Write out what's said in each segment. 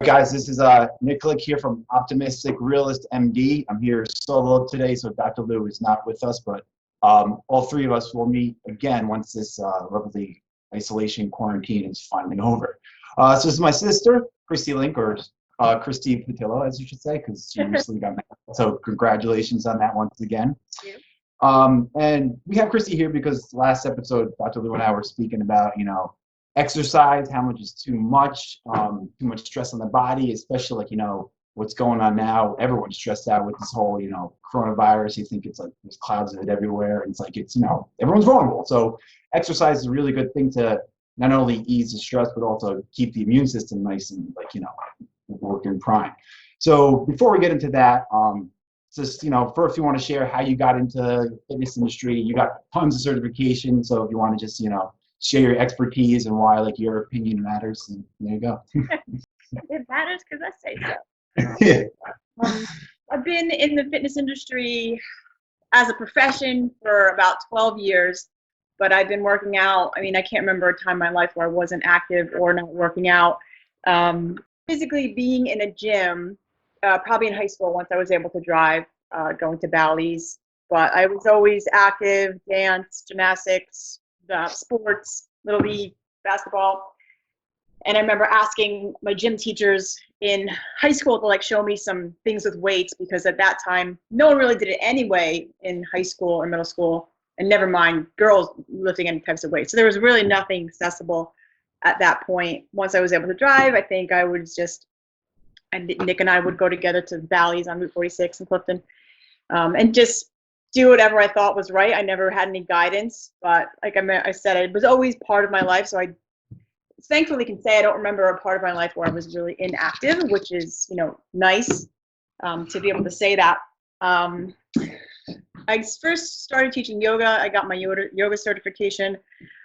Guys, this is Nick Lick here from Optimistic Realist MD. I'm here solo today, so Dr. Lou is not with us, but all three of us will meet again once this lovely isolation quarantine is finally over. So this is my sister, Kristy Link, or Kristy Patillo, as you should say, because she recently got married. So congratulations on that once again. Thank you. And we have Kristy here because last episode, Dr. Lou and I were speaking about, exercise, how much is too much stress on the body, especially what's going on now. Everyone's stressed out with this whole, coronavirus. You think it's like there's clouds of it everywhere. And it's like, everyone's vulnerable. So exercise is a really good thing to not only ease the stress, but also keep the immune system nice and working prime. So before we get into that, just, first you want to share how you got into the fitness industry. You got tons of certifications. So if you want to just, share your expertise and why your opinion matters, and there you go. It matters because I say so. Yeah. I've been in the fitness industry as a profession for about 12 years, but I've been working out. I can't remember a time in my life where I wasn't active or not working out. Physically being in a gym, probably in high school once I was able to drive, going to Bally's, but I was always active, dance, gymnastics, sports, Little League, basketball. And I remember asking my gym teachers in high school to show me some things with weights, because at that time, no one really did it anyway in high school or middle school, and never mind girls lifting any types of weights. So there was really nothing accessible at that point. Once I was able to drive, I think I was and Nick and I would go together to Bally's on Route 46 in Clifton, and just do whatever I thought was right. I never had any guidance, but I said, it was always part of my life. So I thankfully can say I don't remember a part of my life where I was really inactive, which is, nice to be able to say that. I first started teaching yoga. I got my yoga certification,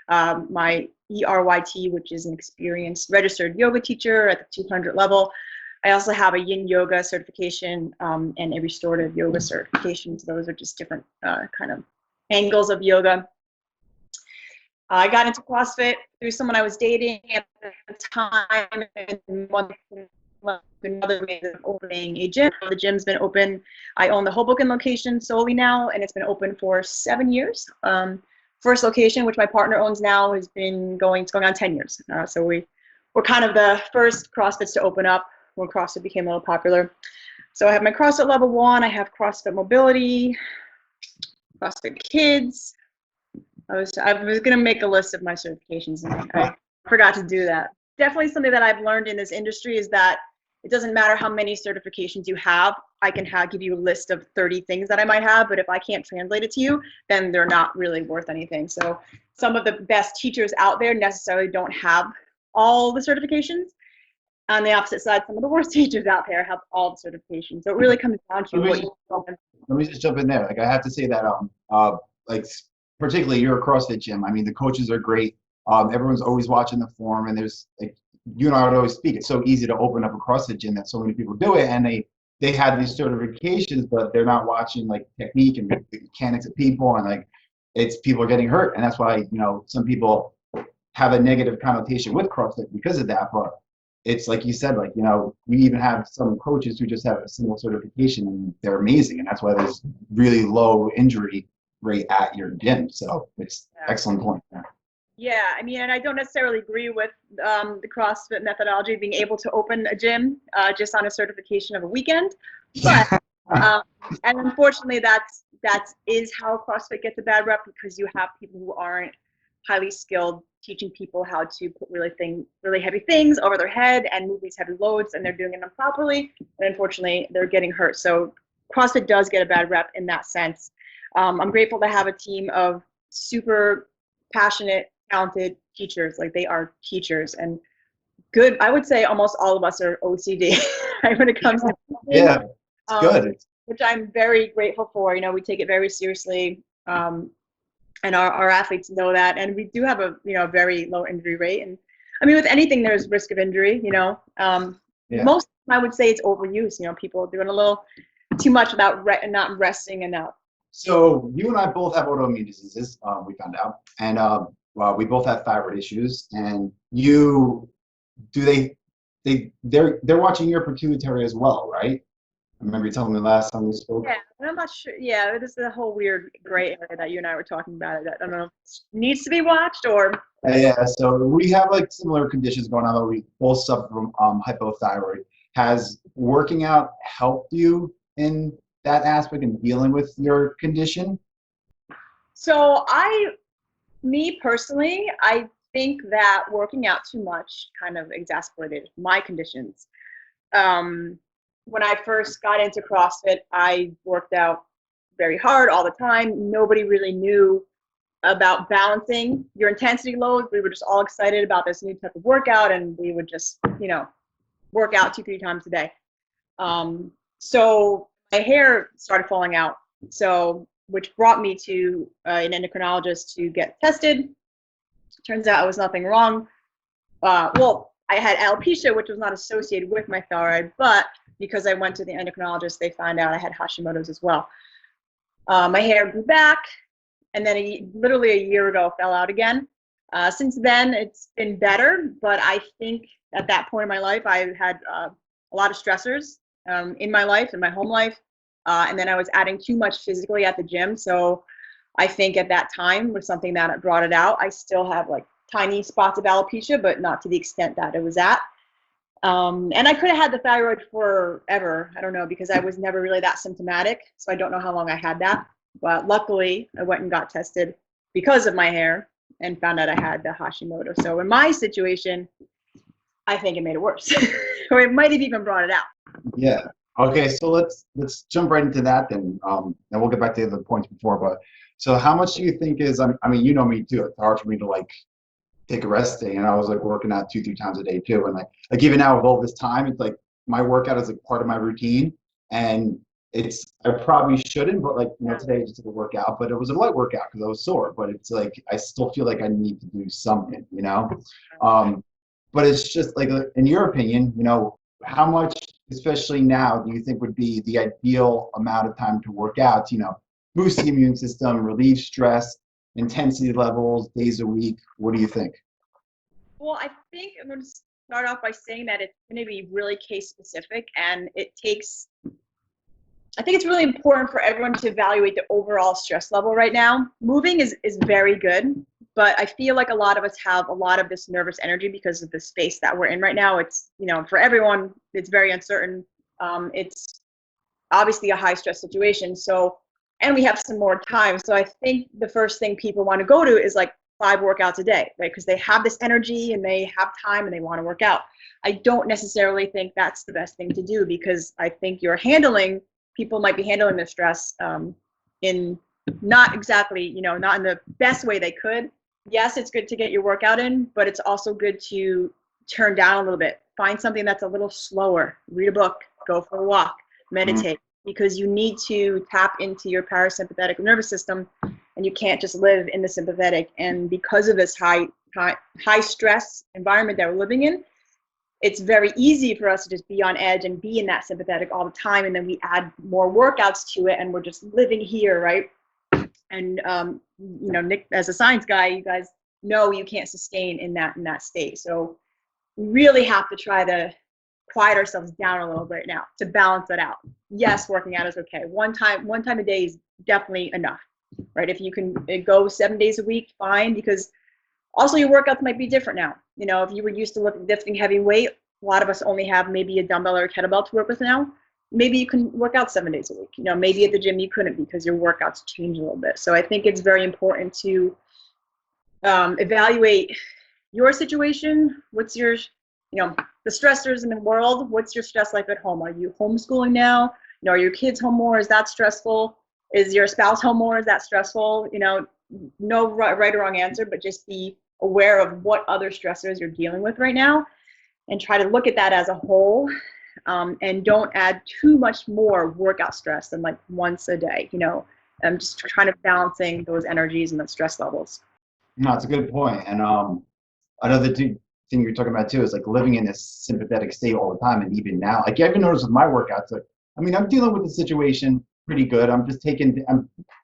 my ERYT, which is an experienced registered yoga teacher at the 200 level. I also have a Yin Yoga certification and a Restorative Yoga certification. So those are just different kind of angles of yoga. I got into CrossFit through someone I was dating at the time, and another made of opening a gym. The gym's been open. I own the Hoboken location solely now, and it's been open for 7 years. First location, which my partner owns now, has been going on 10 years. So we're kind of the first CrossFits to open up when CrossFit became a little popular. So I have my CrossFit level 1, I have CrossFit mobility, CrossFit kids. I was gonna make a list of my certifications, and I forgot to do that. Definitely something that I've learned in this industry is that it doesn't matter how many certifications you have. I can give you a list of 30 things that I might have, but if I can't translate it to you, then they're not really worth anything. So some of the best teachers out there necessarily don't have all the certifications. On the opposite side, some of the worst teachers out there have all the certifications. So it really comes down to Let me just jump in there. I have to say that particularly you're a CrossFit gym. The coaches are great. Everyone's always watching the form, and there's you and I would always speak. It's so easy to open up a CrossFit gym that so many people do it, and they have these certifications, but they're not watching technique and the mechanics of people, and it's people are getting hurt, and that's why some people have a negative connotation with CrossFit because of that. But it's like you said, we even have some coaches who just have a single certification and they're amazing, and that's why there's really low injury rate at your gym. So it's excellent point. Yeah, and I don't necessarily agree with the CrossFit methodology being able to open a gym just on a certification of a weekend, but and unfortunately that is how CrossFit gets a bad rep, because you have people who aren't highly skilled teaching people how to put really heavy things over their head and move these heavy loads, and they're doing it improperly, and unfortunately they're getting hurt. So CrossFit does get a bad rep in that sense. I'm grateful to have a team of super passionate, talented teachers. They are teachers, and good. I would say almost all of us are OCD when it comes to teaching. Yeah, it's good. Which I'm very grateful for. We take it very seriously. And our athletes know that, and we do have a very low injury rate. And with anything there's risk of injury. Most of the time I would say it's overuse. People doing a little too much without not resting enough. So you and I both have autoimmune diseases. We found out, and we both have thyroid issues. And they're watching your pituitary as well, right? I remember you telling me last time we spoke. Yeah, and I'm not sure. Yeah, it is the whole weird gray area that you and I were talking about. That I don't know if it needs to be watched or. Yeah, so we have like similar conditions going on, though we both suffer from hypothyroid. Has working out helped you in that aspect in dealing with your condition? So me personally, I think that working out too much kind of exacerbated my conditions. Um, when I first got into CrossFit, I worked out very hard all the time. Nobody really knew about balancing your intensity loads. We were just all excited about this new type of workout, and we would just, work out 2, 3 times a day. So my hair started falling out. So, which brought me to an endocrinologist to get tested. Turns out it was nothing wrong. Well, I had alopecia, which was not associated with my thyroid, but because I went to the endocrinologist, they found out I had Hashimoto's as well. My hair grew back, and then literally a year ago fell out again. Since then, it's been better, but I think at that point in my life, I had a lot of stressors in my life, in my home life, and then I was adding too much physically at the gym. So I think at that time was something that brought it out. I still have like tiny spots of alopecia, but not to the extent that it was at. And I could have had the thyroid forever. I don't know, because I was never really that symptomatic. So I don't know how long I had that. But luckily, I went and got tested because of my hair and found out I had the Hashimoto. So in my situation, I think it made it worse, or it might have even brought it out. Yeah. Okay, so let's jump right into that then. And we'll get back to the points before. But so, how much do you think is? I mean, you know me too. It's hard for me to like take a rest day, and I was like working out 2, 3 times a day too. And like even now with all this time, it's like my workout is like part of my routine, and I probably shouldn't, but like today I just did a workout, but it was a light workout because I was sore. But it's like I still feel like I need to do something. But it's just like in your opinion, how much, especially now, do you think would be the ideal amount of time to work out? Boost the immune system, relieve stress, intensity levels, days a week. What do you think? Well, I think I'm going to start off by saying that it's going to be really case specific, and I think it's really important for everyone to evaluate the overall stress level right now. Moving is very good, but I feel like a lot of us have a lot of this nervous energy because of the space that we're in right now. It's, for everyone, it's very uncertain. It's obviously a high stress situation. So, and we have some more time. So I think the first thing people want to go to is like 5 workouts a day, right? Because they have this energy and they have time and they want to work out. I don't necessarily think that's the best thing to do, because I think people might be handling their stress in not exactly, not in the best way they could. Yes, it's good to get your workout in, but it's also good to turn down a little bit. Find something that's a little slower. Read a book, go for a walk, meditate, because you need to tap into your parasympathetic nervous system, and you can't just live in the sympathetic. And because of this high stress environment that we're living in, it's very easy for us to just be on edge and be in that sympathetic all the time. And then we add more workouts to it, and we're just living here, right? And, Nick, as a science guy, you guys know you can't sustain in that state. So we really have to try to quiet ourselves down a little bit now to balance that out. Yes, working out is okay. One time a day is definitely enough, right? If you can go 7 days a week, fine, because also your workouts might be different now. If you were used to lifting heavy weight, a lot of us only have maybe a dumbbell or a kettlebell to work with now. Maybe you can work out 7 days a week. Maybe at the gym you couldn't, because your workouts change a little bit. So I think it's very important to evaluate your situation. What's your, the stressors in the world? What's your stress life at home? Are you homeschooling now? Are your kids home more? Is that stressful? Is your spouse home more? Is that stressful? No right or wrong answer, but just be aware of what other stressors you're dealing with right now, and try to look at that as a whole, and don't add too much more workout stress than like once a day. I'm just trying to balancing those energies and the stress levels. No, it's a good point. And another thing you're talking about too is like living in this sympathetic state all the time, and even now, like I even noticed with my workouts, like I'm dealing with the situation pretty good. I'm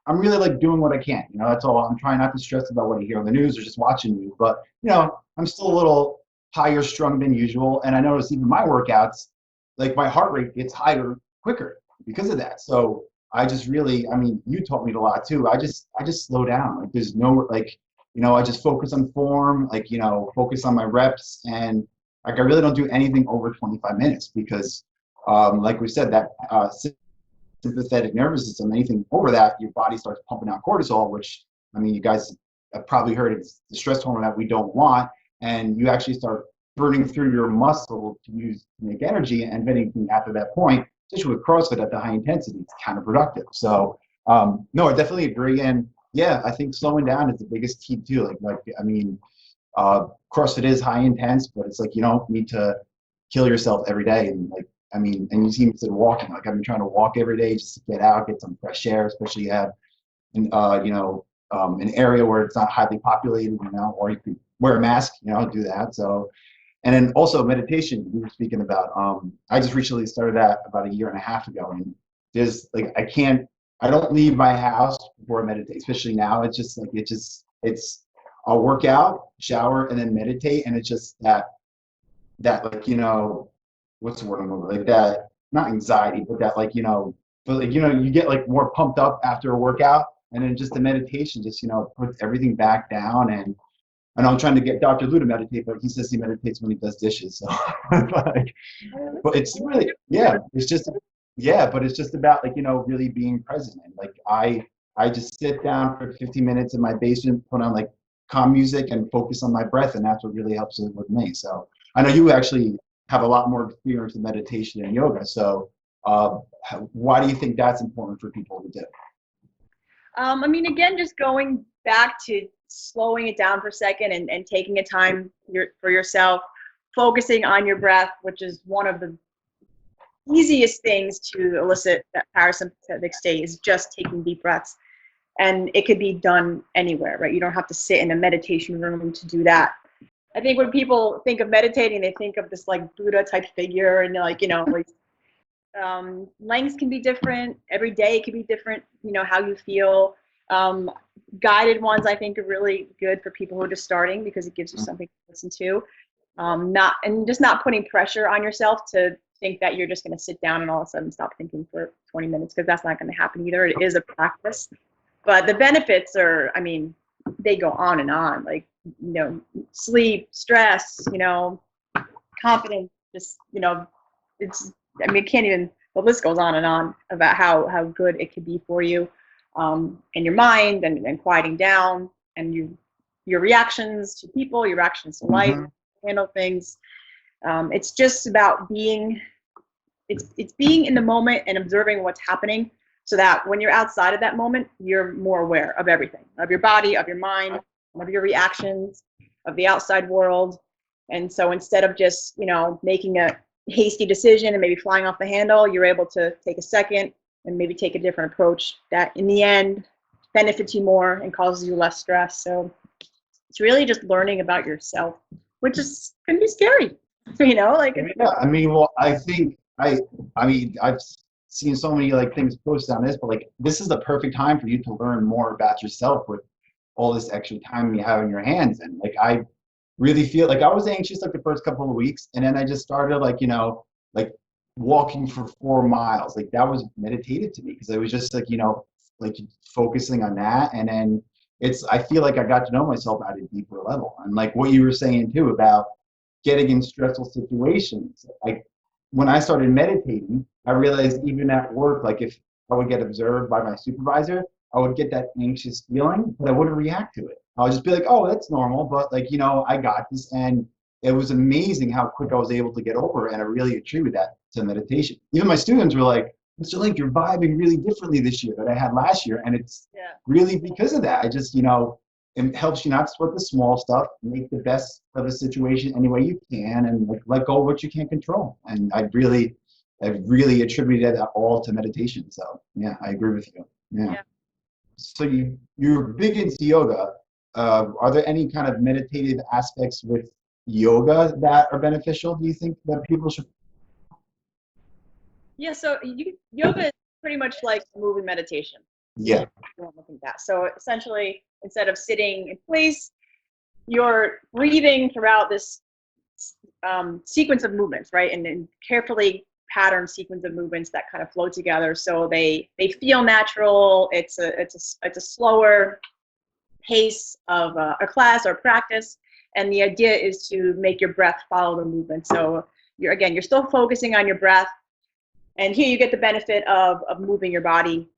I'm really like doing what I can. That's all. I'm trying not to stress about what I hear on the news or just watching news, but I'm still a little higher strung than usual. And I noticed even my workouts, like my heart rate gets higher quicker because of that. So I just really, I mean, you taught me a lot too. I just slow down. Like there's no like, I just focus on form, like, focus on my reps, and like I really don't do anything over 25 minutes because, like we said, that sympathetic nervous system, anything over that, your body starts pumping out cortisol, which, I mean, you guys have probably heard it's the stress hormone that we don't want, and you actually start burning through your muscle to make energy, and then anything after that point, especially with CrossFit at the high intensity, it's counterproductive. So, no, I definitely agree, and yeah, I think slowing down is the biggest key too. Like I mean, CrossFit is high intense, but it's like you don't need to kill yourself every day. And like, I mean, and you seem to walking. Like I've been trying to walk every day just to get out, get some fresh air, especially you have, an area where it's not highly populated, or you can wear a mask, do that. So, and then also meditation we were speaking about. I just recently started that about a year and a half ago, and there's like I don't leave my house before I meditate, especially now. It's just like it's I'll work out, shower, and then meditate, and it's just that like what's the word I'm over, like that, not anxiety, but that like but like you get like more pumped up after a workout, and then just the meditation just puts everything back down. And I know I'm trying to get Dr. Lou to meditate, but he says he meditates when he does dishes. So like, but it's really, it's just, but it's just about like really being present. And like I just sit down for 15 minutes in my basement, put on like calm music, and focus on my breath, and that's what really helps with me. So I know you actually have a lot more experience in meditation and yoga. So why do you think that's important for people to do? I mean, again, just going back to slowing it down for a second and taking a time for yourself, focusing on your breath, which is one of the easiest things to elicit that parasympathetic state, is just taking deep breaths. And it could be done anywhere, right? You don't have to sit in a meditation room to do that. I think when people think of meditating, they think of this like Buddha type figure, and like, like lengths can be different. Every day can be different, how you feel. Guided ones, I think, are really good for people who are just starting because it gives you something to listen to. Not putting pressure on yourself to think that you're just going to sit down and all of a sudden stop thinking for 20 minutes, because that's not going to happen either. It is a practice. But the benefits are, I mean, they go on and on, like, sleep, stress, confidence, just, it's, I mean, it can't even, the list goes on and on about how good it could be for you, and your mind, and quieting down, and your reactions to people, your reactions to life, handle things. It's just about being, it's being in the moment and observing what's happening, so that when you're outside of that moment, you're more aware of everything, of your body, of your mind, of your reactions, of the outside world. And so instead of just, making a hasty decision and maybe flying off the handle, you're able to take a second and maybe take a different approach that in the end benefits you more and causes you less stress. So it's really just learning about yourself, which can be scary, like. Yeah, I mean, well, I think I mean, I've seen so many like things posted on this, but like this is the perfect time for you to learn more about yourself with all this extra time you have in your hands. And like I really feel like I was anxious like the first couple of weeks, and then I just started like like walking for 4 miles. Like that was meditative to me, because I was just like like focusing on that. And then I feel like I got to know myself at a deeper level. And like what you were saying too about getting in stressful situations, like when I started meditating, I realized even at work, like if I would get observed by my supervisor, I would get that anxious feeling, but I wouldn't react to it. I would just be like, oh, that's normal, but like, I got this. And it was amazing how quick I was able to get over it. And I really attribute that to meditation. Even my students were like, Mr. Link, you're vibing really differently this year than I had last year. And it's really because of that. I just, it helps you not sweat the small stuff, make the best of the situation any way you can, and like let go of what you can't control. And I really attributed that all to meditation. So yeah, I agree with you. Yeah. So you're big into yoga. Are there any kind of meditative aspects with yoga that are beneficial, do you think, that people should? Yeah, so yoga is pretty much like moving meditation. Yeah. That. So essentially, instead of sitting in place, you're breathing throughout this sequence of movements, right? And carefully patterned sequence of movements that kind of flow together, so they feel natural. It's a slower pace of a class or practice, and the idea is to make your breath follow the movement. So you're still focusing on your breath, and here you get the benefit of moving your body,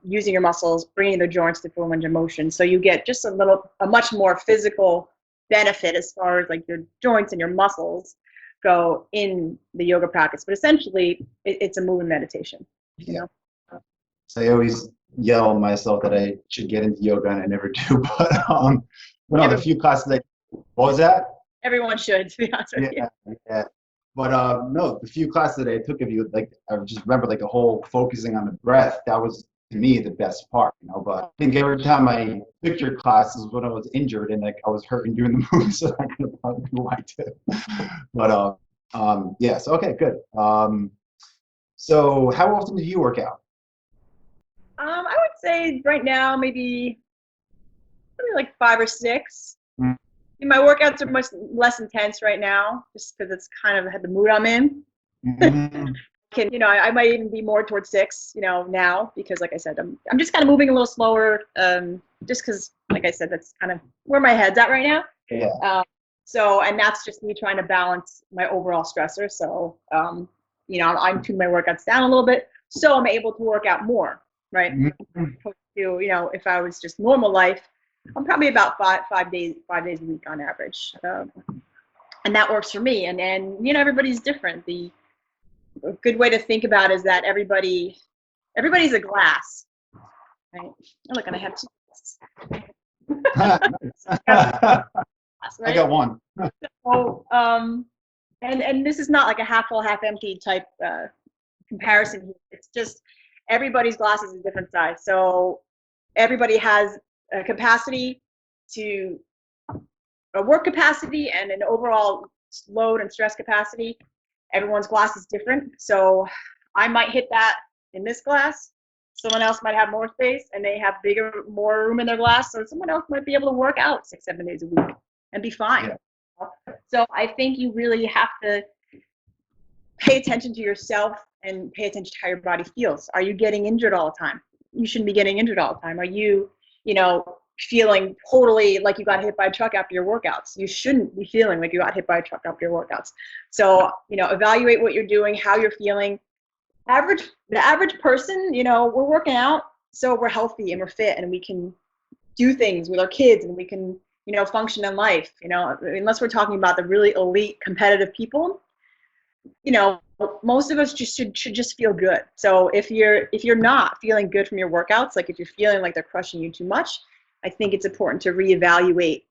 using your muscles, bringing the joints to full range of motion. So you get just a much more physical benefit as far as like your joints and your muscles go in the yoga practice. But essentially, it's a movement meditation. Yeah. So I always yell at myself that I should get into yoga, and I never do. But no, the few classes what was that? Everyone should, to be honest with you. Yeah. But no, the few classes that I took of you, like I just remember like the whole focusing on the breath. That was to me the best part, But I think every time I took your classes when I was injured and like I was hurting doing the moves, so I could probably do like too. But yes, okay, good. So how often do you work out? I would say right now maybe like 5 or 6. Mm. My workouts are much less intense right now, just because it's kind of the mood I'm in. Mm-hmm. I might even be more towards 6, now, because like I said, I'm just kind of moving a little slower, just because, like I said, that's kind of where my head's at right now. Yeah. And that's just me trying to balance my overall stressor. So, I'm tuning my workouts down a little bit, so I'm able to work out more, right? Mm-hmm. If I was just normal life, I'm probably about five days a week on average, and that works for me. And everybody's different. A good way to think about it is that everybody's a glass, right? Oh, look, and I have 2 glasses. I got one. So, and this is not like a half full, half empty type comparison here. It's just everybody's glass is a different size. So everybody has a capacity to a work capacity and an overall load and stress capacity. Everyone's glass is different. So I might hit that in this glass. Someone else might have more space and they have more room in their glass. So someone else might be able to work out 6, 7 days a week and be fine. Yeah. So I think you really have to pay attention to yourself and pay attention to how your body feels. Are you getting injured all the time? You shouldn't be getting injured all the time. Are you, feeling totally like you got hit by a truck after your workouts? You shouldn't be feeling like you got hit by a truck after your workouts. So, evaluate what you're doing, how you're feeling. The average person, we're working out, so we're healthy and we're fit and we can do things with our kids and we can, function in life, unless we're talking about the really elite competitive people, most of us just should just feel good. So if you're not feeling good from your workouts, like if you're feeling like they're crushing you too much, I think it's important to reevaluate,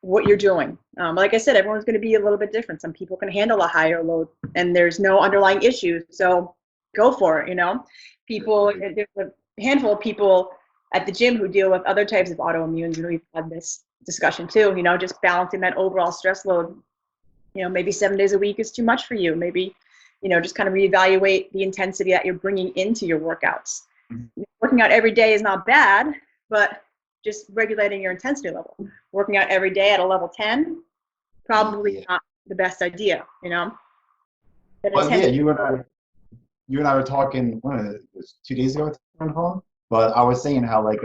what you're doing. Like I said, everyone's going to be a little bit different. Some people can handle a higher load and there's no underlying issues. So go for it, there's a handful of people at the gym who deal with other types of autoimmunes, and we've had this discussion too, just balancing that overall stress load. Maybe 7 days a week is too much for you. Maybe, just kind of reevaluate the intensity that you're bringing into your workouts. Mm-hmm. Working out every day is not bad, but just regulating your intensity level. Working out every day at a level 10, probably not the best idea, Well, yeah, you and I were talking, it was 2 days ago on the phone, but I was saying how like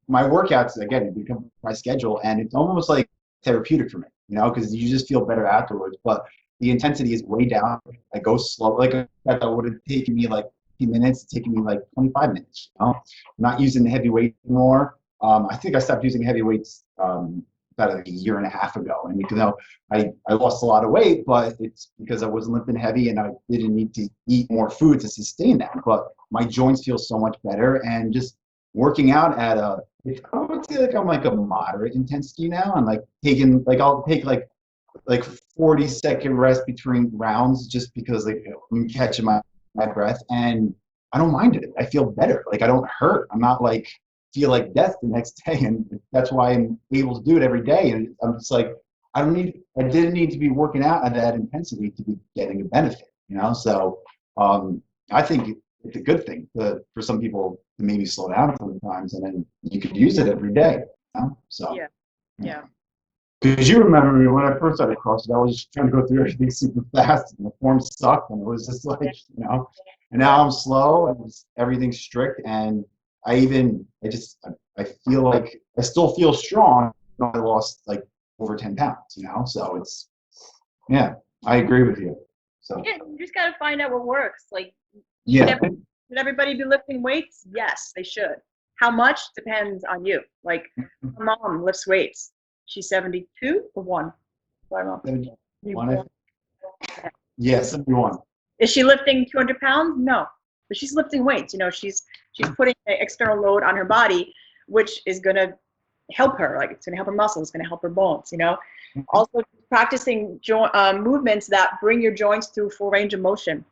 my workouts, again, become my schedule, and it's almost like therapeutic for me, because you just feel better afterwards. But the intensity is way down. I go slow. Like that would have taken me like 15 minutes, it's taking me like 25 minutes. I'm not using the heavy weight anymore. I think I stopped using heavy weights about a year and a half ago. And I lost a lot of weight, but it's because I wasn't lifting heavy and I didn't need to eat more food to sustain that. But my joints feel so much better, and just working out at I would say like I'm like a moderate intensity now. I'm like I'll take like 40-second rest between rounds, just because like I'm catching my breath, and I don't mind it. I feel better. Like I don't hurt. I'm not like feel like death the next day, and that's why I'm able to do it every day. And I'm just like, I didn't need to be working out at that intensity to be getting a benefit, So I think it's a good thing for some people to maybe slow down sometimes, and then you could use it every day. So yeah. Because you remember me when I first started CrossFit, I was just trying to go through everything super fast, and the form sucked, and it was just like, And now I'm slow, and everything's strict, and I feel like I still feel strong. I lost like over 10 pounds, So yeah, I agree with you. So Yeah, you just gotta find out what works. Like, should, yeah, should everybody be lifting weights? Yes, they should. How much depends on you. Like, my mom lifts weights. She's 72 or one. My mom. 71, yeah, 71. Is she lifting 200 pounds? No, but she's lifting weights. She's putting an external load on her body, which is gonna help her. Like, it's gonna help her muscles, it's gonna help her bones. Also practicing movements that bring your joints through full range of motion.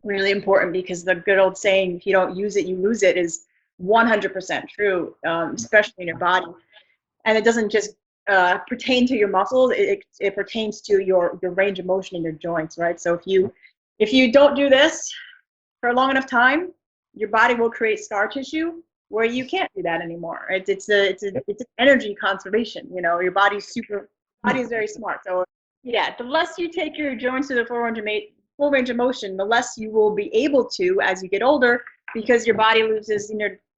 Really important, because the good old saying, if you don't use it, you lose it, is 100% true, especially in your body. And it doesn't just pertain to your muscles, it pertains to your range of motion in your joints, right? So if you don't do this for a long enough time, your body will create scar tissue where you can't do that anymore. It's an energy conservation. Your body is very smart. So yeah, the less you take your joints to the full range of motion, the less you will be able to as you get older, because your body loses,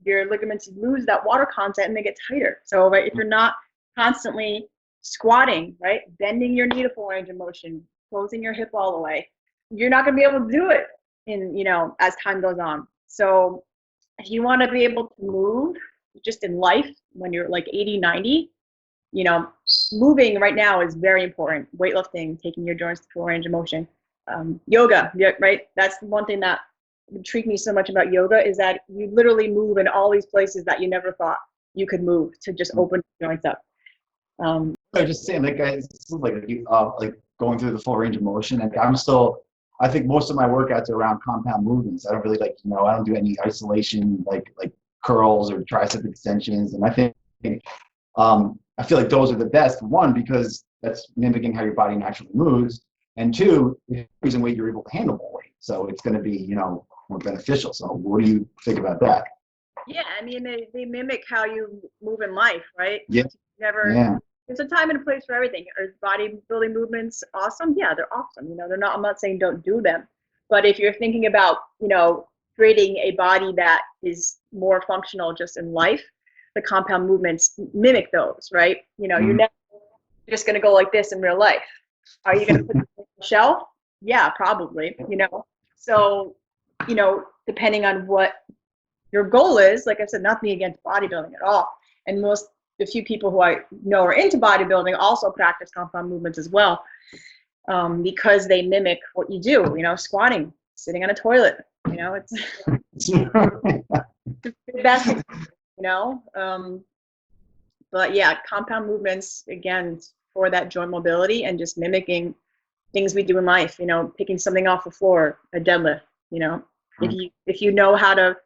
your ligaments lose that water content and they get tighter. So right, if you're not constantly squatting, right, bending your knee to full range of motion, closing your hip all the way, you're not going to be able to do it as time goes on. So if you want to be able to move just in life when you're like 80, 90, moving right now is very important. Weightlifting, taking your joints to full range of motion. Yoga, right? That's one thing that intrigued me so much about yoga, is that you literally move in all these places that you never thought you could move, to just open your joints up. I'm just saying, like, guys, this is like going through the full range of motion, and I think most of my workouts are around compound movements. I don't really I don't do any isolation, like curls or tricep extensions, and I feel like those are the best. One, because that's mimicking how your body naturally moves, and two, the reason why you're able to handle more weight. So it's going to be, more beneficial. So what do you think about that? Yeah, I mean, they mimic how you move in life, right? Yeah. Yeah. There's a time and a place for everything. Are bodybuilding movements awesome? Yeah, they're awesome. They're not. I'm not saying don't do them, but if you're thinking about, creating a body that is more functional just in life, the compound movements mimic those, right? You're never just going to go like this in real life. Are you going to put it on the shelf? Yeah, probably. So, depending on what your goal is, like I said, nothing against bodybuilding at all. And the few people who I know are into bodybuilding also practice compound movements as well, because they mimic what you do, squatting, sitting on a toilet, it's the best, but yeah, compound movements, again, for that joint mobility and just mimicking things we do in life, picking something off the floor, a deadlift, if you know how to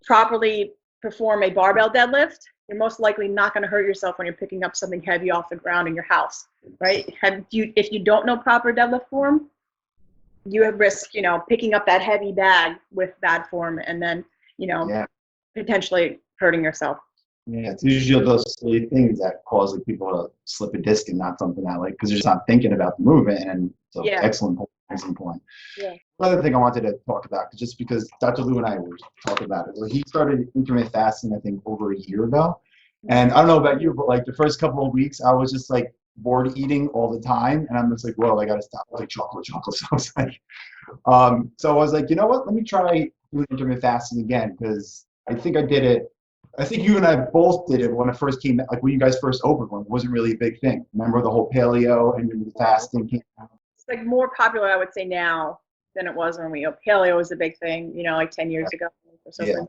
properly perform a barbell deadlift, you're most likely not going to hurt yourself when you're picking up something heavy off the ground in your house, right? If you don't know proper deadlift form, you have risk, picking up that heavy bag with bad form, and then, potentially hurting yourself. Yeah, it's usually those silly things that cause people to slip a disc and not something because they're just not thinking about the movement. And so, excellent point. Yeah. Another thing I wanted to talk about, just because Dr. Lou and I were talking about it, he started intermittent fasting, I think, over a year ago. And I don't know about you, but like the first couple of weeks, I was just like bored eating all the time, and I'm just like, whoa, I gotta stop. I was like chocolate. So I was like, so I was like, you know what? Let me try doing intermittent fasting again, because I think I did it. I think you and I both did it when it first came, like when you guys first opened one. It wasn't really a big thing. Remember the whole paleo and the fasting came out? It's like more popular, I would say, now than it was when paleo was a big thing, like 10 years ago. Yeah.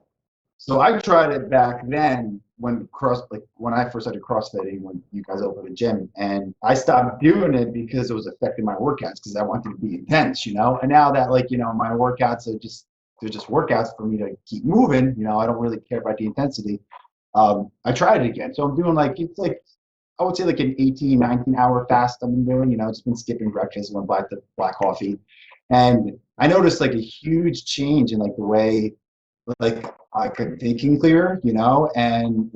So I tried it back then when I first started CrossFitting, when you guys opened a gym, and I stopped doing it because it was affecting my workouts, because I wanted to be intense, And now that my workouts they're just workouts for me to keep moving. I don't really care about the intensity. I tried it again. So I'm doing I would say like an 18, 19-hour fast I'm doing. Just been skipping breakfast, went back to black coffee. And I noticed like a huge change in like the way I could thinking clearer, and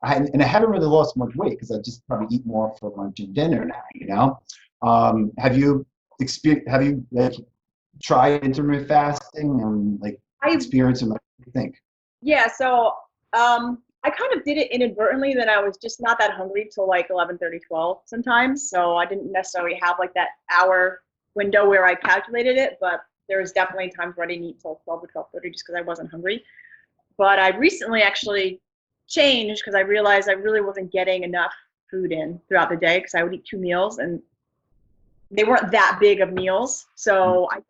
and I haven't really lost much weight because I just probably eat more for lunch and dinner now, you know. Have you like tried intermittent fasting and like I experience and what do you think? Yeah, so I kind of did it inadvertently. Then I was just not that hungry till like 11:30, 12 sometimes. So I didn't necessarily have like that hour window where I calculated it, but there was definitely times where I didn't eat till 12 or 12:30 just because I wasn't hungry. But I recently actually changed because I realized I really wasn't getting enough food in throughout the day because I would eat 2 meals and they weren't that big of meals. So I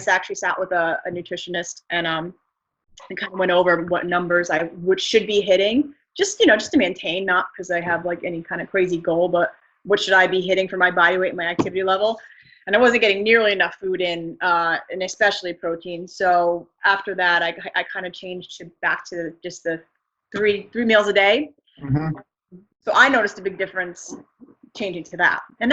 actually sat with a nutritionist and kind of went over what numbers I should be hitting, just just to maintain, not because I have like any kind of crazy goal, but what should I be hitting for my body weight and my activity level. And I wasn't getting nearly enough food in, and especially protein. So after that, I kind of changed back to just the three meals a day. Hmm. So I noticed a big difference changing to that. And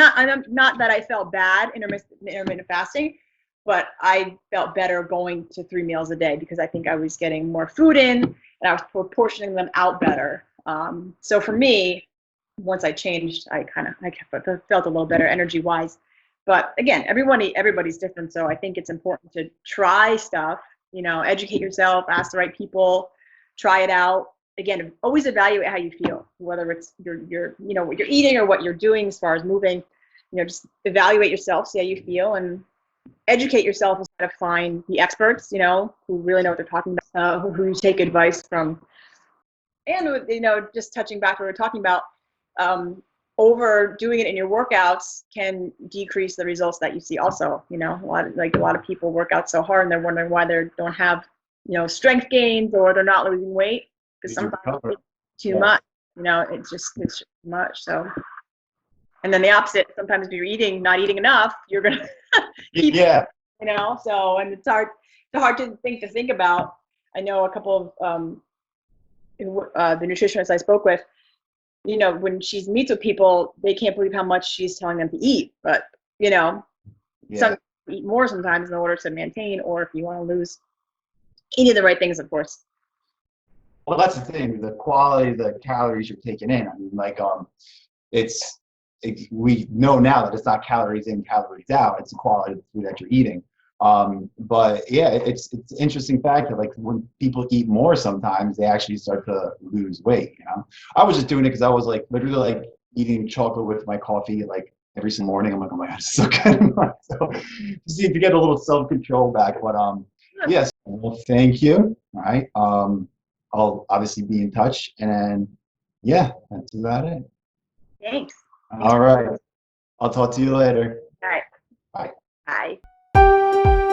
not that I felt bad intermittent fasting, but I felt better going to 3 meals a day because I think I was getting more food in and I was proportioning them out better. So for me, once I changed, I felt a little better energy wise. But again, everybody's different. So I think it's important to try stuff, educate yourself, ask the right people, try it out. Again, always evaluate how you feel, whether it's what you're eating or what you're doing as far as moving. Just evaluate yourself, see how you feel, and educate yourself instead of find the experts, who really know what they're talking about, who you take advice from. And, just touching back what we were talking about, overdoing it in your workouts can decrease the results that you see also. A lot of people work out so hard and they're wondering why they don't have, strength gains or they're not losing weight because sometimes it's too much, it's just too much. So, and then the opposite, sometimes if you're not eating enough, you're going to keep, Yeah. so, and it's hard to think about. I know a couple of, the nutritionists I spoke with, when she meets with people, they can't believe how much she's telling them to eat. But, some eat more sometimes in order to maintain, or if you want to lose, eating the right things, of course. Well, that's the thing, the quality of the calories you're taking in. I mean, like, we know now that it's not calories in, calories out. It's the quality of the food that you're eating. But yeah, it's an interesting fact that like when people eat more, sometimes they actually start to lose weight. I was just doing it because I was like literally like eating chocolate with my coffee like every single morning. I'm like, oh my god, it's so good. So to see if you get a little self-control back. But yes, well, thank you. All right. I'll obviously be in touch, and yeah, that's about it. Thanks. All right. I'll talk to you later. All right. Bye. Bye.